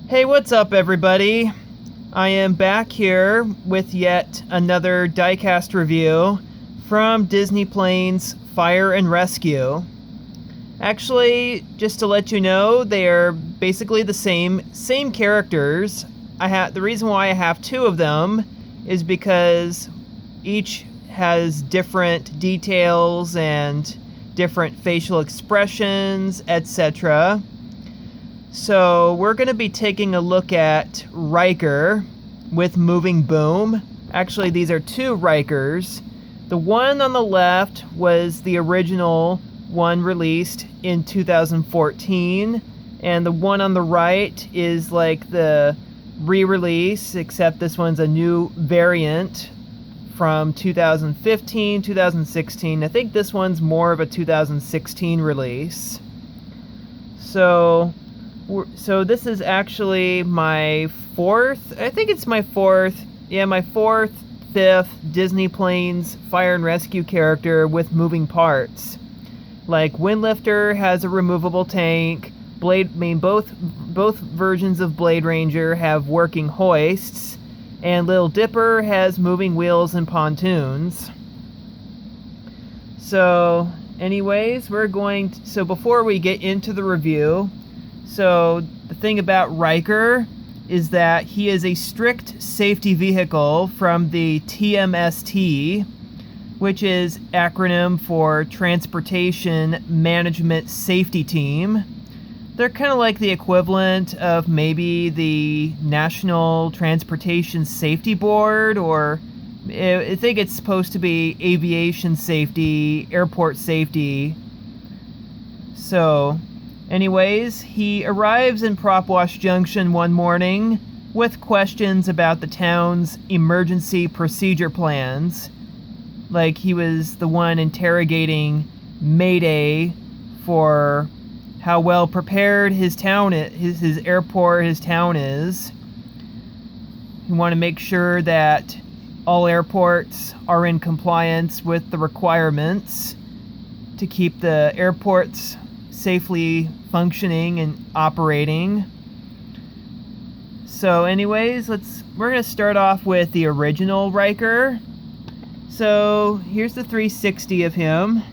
Hey, what's up, everybody? I am back here with yet another diecast review from Disney Planes Fire and Rescue. Actually, just to let you know, they are basically the same characters. The reason why I have two of them is because each has different details and different facial expressions, etc. So we're going to be taking a look at Ryker with Moving Boom. Actually, these are two Rykers. The one on the left was the original one released in 2014, and the one on the right is like the re-release, except this one's a new variant from 2015, 2016. I think this one's more of a 2016 release. So this is actually my fourth, fifth Disney Planes Fire and Rescue character with moving parts. Like Windlifter has a removable tank, both versions of Blade Ranger have working hoists, and Little Dipper has moving wheels and pontoons. So anyways, so before we get into the review, so the thing about Ryker is that he is a strict safety vehicle from the TMST, which is acronym for Transportation Management Safety Team. They're kind of like the equivalent of maybe the National Transportation Safety Board, or I think it's supposed to be aviation safety, airport safety. So anyways, he arrives in Prop Wash Junction one morning with questions about the town's emergency procedure plans. Like he was the one interrogating Mayday for how well prepared his town is, his airport, his town is. You want to make sure that all airports are in compliance with the requirements to keep the airports safely functioning and operating. So anyways, we're going to start off with the original Ryker. So here's the 360 of him.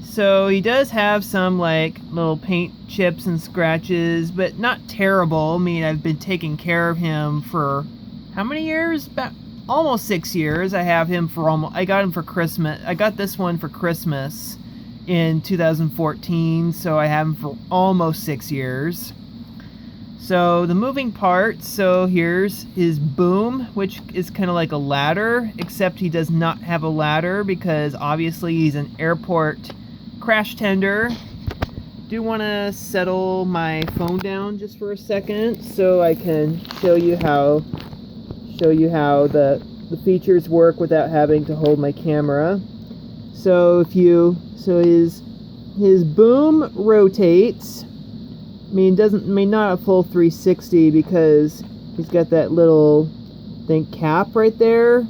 So he does have some like little paint chips and scratches, but not terrible. I mean, I've been taking care of him for how many years? About almost 6 years. I got him for Christmas. I got this one for Christmas in 2014, so I have him for almost 6 years. So the moving parts, so here's his boom, which is kind of like a ladder, except he does not have a ladder because obviously he's an airport crash tender. Do want to settle my phone down just for a second so I can show you how the features work without having to hold my camera. So his boom rotates. I mean, not a full 360 because he's got that little cap right there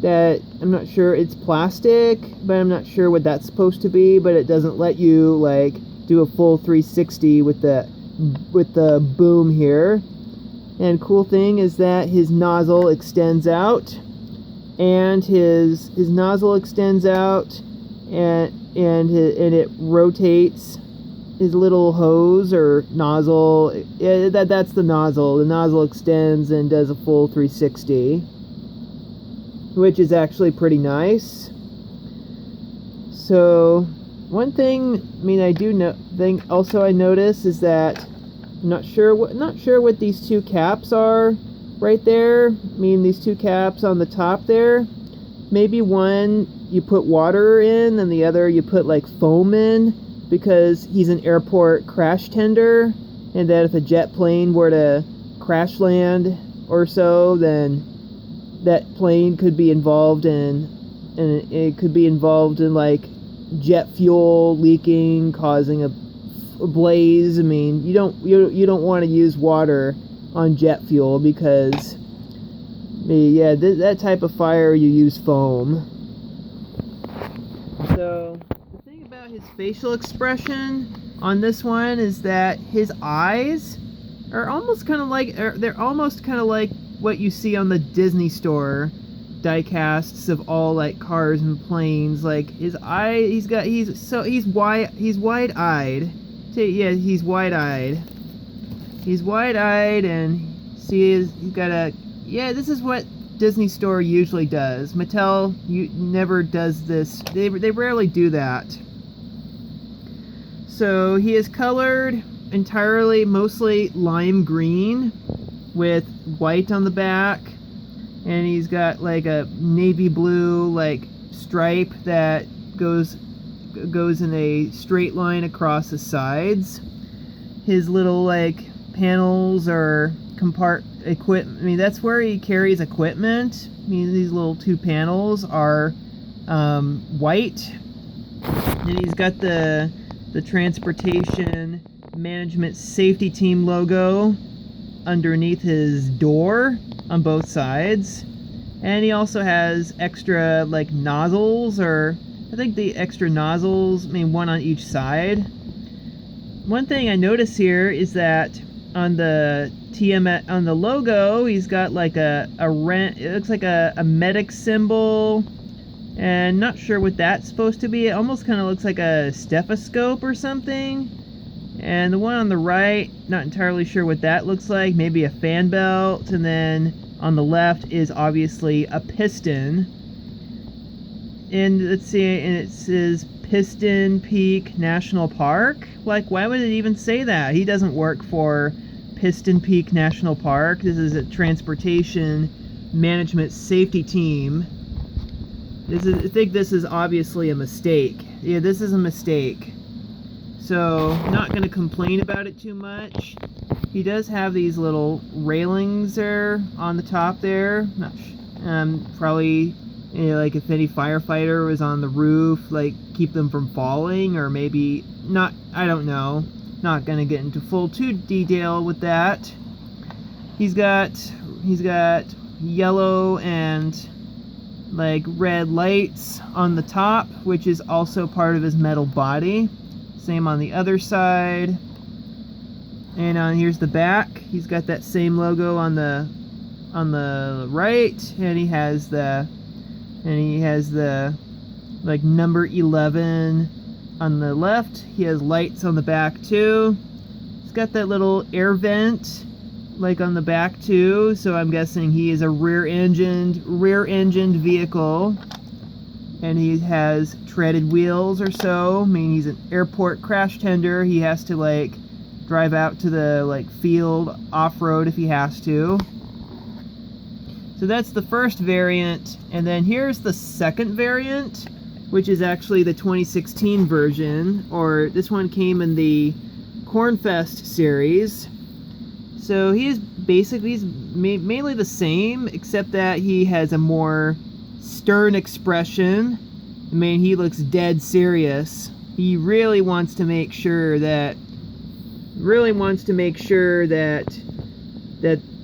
that I'm not sure, it's plastic, but I'm not sure what that's supposed to be, but it doesn't let you like do a full 360 with the boom here. And cool thing is that his nozzle extends out, and his nozzle extends out, and it rotates his little hose or nozzle. That's the nozzle. The nozzle extends and does a full 360, which is actually pretty nice. So one thing, I mean, I notice is that I'm not sure what these two caps are right there. I mean, these two caps on the top there. Maybe one you put water in and the other you put like foam in, because he's an airport crash tender, and that if a jet plane were to crash land or so, then that plane could be involved in like jet fuel leaking, causing a blaze. I mean, you don't want to use water on jet fuel because that type of fire you use foam. So the thing about his facial expression on this one is that his eyes are almost kind of like, they're almost kind of like what you see on the Disney store diecasts of all like cars and planes. Like his eye, he's wide-eyed. Yeah, he's wide-eyed. He's wide-eyed, and he's got a, yeah, this is what Disney store usually does. Mattel never does this. They rarely do that. So he is colored entirely, mostly lime green with white on the back, and he's got like a navy blue like stripe that goes in a straight line across the sides. His little like panels are equipment. I mean, that's where he carries equipment. I mean, these little two panels are white. Then he's got the transportation management safety team logo underneath his door on both sides, and he also has extra like nozzles, or I think the extra nozzles, I mean, one on each side. One thing I notice here is that on the on the logo, he's got like it looks like a medic symbol, and not sure what that's supposed to be. It almost kind of looks like a stethoscope or something. And the one on the right, not entirely sure what that looks like. Maybe a fan belt. And then on the left is obviously a piston. And let's see, and it says Piston Peak National Park. Like, why would it even say that? He doesn't work for Piston Peak National Park. This is a transportation management safety team. I think this is obviously a mistake. Yeah, this is a mistake. So, not going to complain about it too much. He does have these little railings there on the top there. Probably, you know, like if any firefighter was on the roof, like keep them from falling, or maybe not. I don't know. Not going to get into too detail with that. He's got yellow and like red lights on the top, which is also part of his metal body. Same on the other side. And here's the back. He's got that same logo on the right, and he has the like number 11 on the left. He has lights on the back too. He's got that little air vent like on the back too, so I'm guessing he is a rear-engined vehicle. And he has treaded wheels or so. I mean, he's an airport crash tender. He has to like drive out to the like field off-road if he has to. So that's the first variant, and then here's the second variant, which is actually the 2016 version, or this one came in the Cornfest series. So he's mainly the same, except that he has a more stern expression. I mean, he looks dead serious. He really wants to make sure that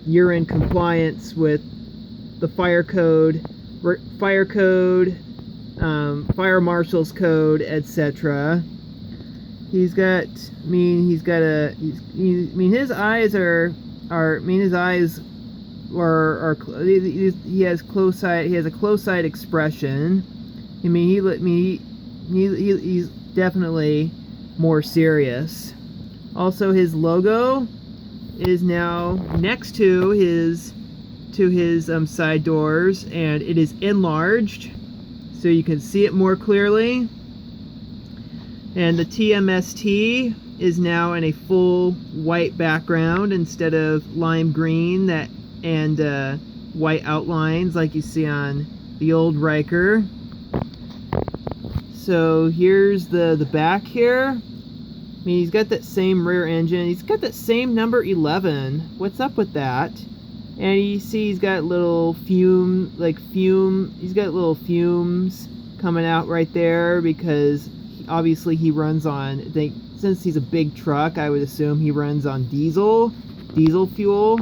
you're in compliance with the fire code, fire marshal's code, etc. He has a close-eyed expression. I mean, he's definitely more serious. Also, his logo is now next to his side doors, and it is enlarged so you can see it more clearly. And the TMST is now in a full white background instead of lime green and white outlines like you see on the old Ryker. So here's the back here. I mean, he's got that same rear engine. He's got that same number 11. What's up with that? And you see he's got little fumes coming out right there, because obviously he runs on, since he's a big truck, I would assume he runs on diesel fuel.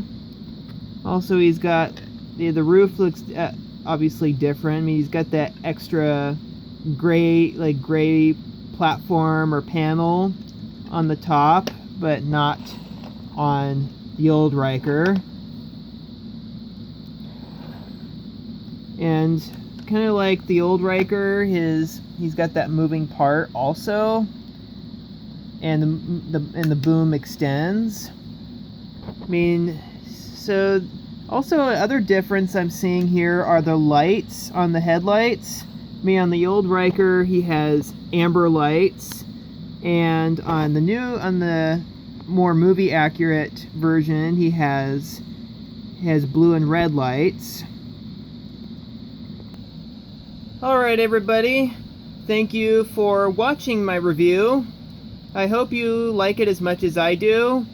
Also, he's got the roof looks obviously different. I mean, he's got that extra gray platform or panel on the top, but not on the old Ryker. And kind of like the old Ryker, he's got that moving part also, and the boom extends. I mean, so also other difference I'm seeing here are the lights on the headlights. I mean, on the old Ryker, he has amber lights, and on the more movie accurate version, he has blue and red lights. Alright everybody, thank you for watching my review. I hope you like it as much as I do,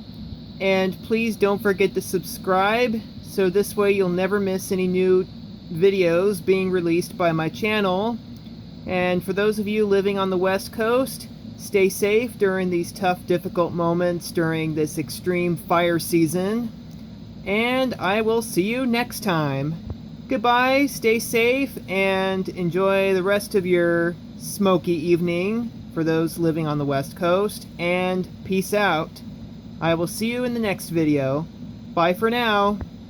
and please don't forget to subscribe, so this way you'll never miss any new videos being released by my channel. And for those of you living on the West Coast, stay safe during these tough, difficult moments during this extreme fire season, and I will see you next time. Goodbye, stay safe, and enjoy the rest of your smoky evening for those living on the West Coast, and peace out. I will see you in the next video. Bye for now.